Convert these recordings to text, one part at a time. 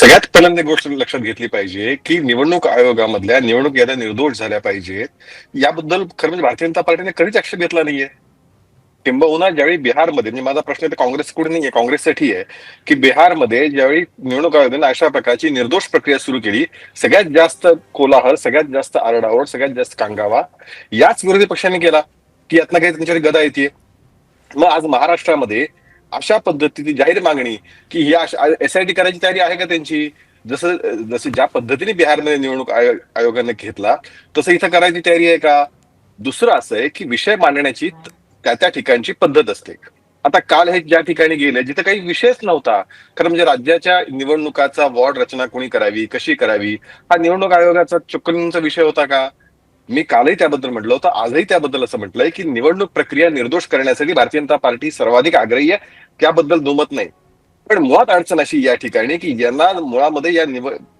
सगळ्यात पहिल्यांदा गोष्ट लक्षात घेतली पाहिजे की निवडणूक आयोगामधल्या निवडणूक याद्या निर्दोष झाल्या पाहिजेत. याबद्दल खरं म्हणजे भारतीय जनता पार्टीने कधीच आक्षेप घेतला नाहीये. किंबहुना ज्यावेळी बिहारमध्ये म्हणजे माझा प्रश्न तर काँग्रेसकडे नाहीये, काँग्रेससाठी आहे की बिहारमध्ये ज्यावेळी निवडणूक आयोगाने अशा प्रकारची निर्दोष प्रक्रिया सुरू केली, सगळ्यात जास्त कोलाहल, सगळ्यात जास्त आरडाओरड, सगळ्यात जास्त कांगावा याच विरोधी पक्षांनी केला की यातनं काही त्यांच्याकडे गदा येते. मग आज महाराष्ट्रामध्ये अशा पद्धतीची जाहीर मागणी की ही एसआयटी करायची तयारी आहे का त्यांची? जसं जसं ज्या पद्धतीने बिहारमध्ये निवडणूक आयोगाने घेतला तसं इथं करायची तयारी आहे का? दुसरं असं आहे की विषय मांडण्याची त्या त्या ठिकाणची पद्धत असते. आता काल हे ज्या ठिकाणी गेले जिथं काही विषयच नव्हता, खरं म्हणजे राज्याच्या निवडणुकाचा वॉर्ड रचना कोणी करावी, कशी करावी, हा निवडणूक आयोगाचा चुकलीचा विषय होता का? मी कालही त्याबद्दल म्हटलं होतं, आजही त्याबद्दल असं म्हटलंय की निवडणूक प्रक्रिया निर्दोष करण्यासाठी भारतीय जनता पार्टी सर्वाधिक आग्रही आहे, त्याबद्दल दुमत नाही. पण मुळात अडचण अशी या ठिकाणी की यांना मुळामध्ये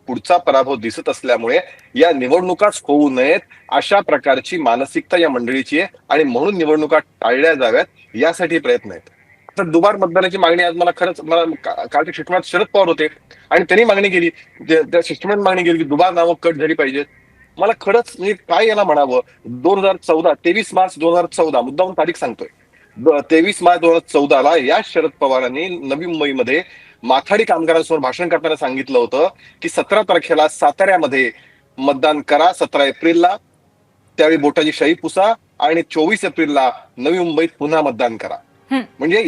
पुढचा पराभव दिसत असल्यामुळे या निवडणुकाच होऊ नयेत अशा प्रकारची मानसिकता या मंडळीची आहे आणि म्हणून निवडणुका टाळल्या जाव्यात यासाठी प्रयत्न आहेत. तर दुबार मतदानाची मागणी आज मला कालच्या शिष्टमंडळात शरद पवार होते आणि त्यांनी मागणी केली, त्या शिष्टमंडळ मागणी केली की दुबार नावं कट झाली पाहिजेत. मला खरंच म्हणजे काय याला म्हणावं. 2014 23 मार्च 2014 मुद्दाम तारीख सांगतोय. 23 मार्च 2014ला या शरद पवारांनी नवी मुंबईमध्ये माथाडी कामगारांसमोर भाषण करताना सांगितलं होतं की 17 तारखेला साताऱ्यामध्ये मतदान करा, 17 एप्रिलला त्यावेळी बोटाची शाई पुसा आणि 24 एप्रिलला नवी मुंबईत पुन्हा मतदान करा. हं. म्हणजे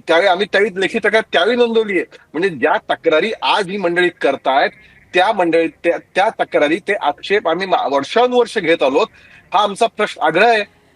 त्यावेळी आम्ही त्यावेळी लेखी तक्रार त्यावेळी नोंदवली आहे. म्हणजे ज्या तक्रारी आज ही मंडळी करतायत त्या मंडळी त्या तक्रारी ते आक्षेप आम्ही वर्षानुवर्ष घेत आलो. हा आमचा प्रश्न आग्रह आहे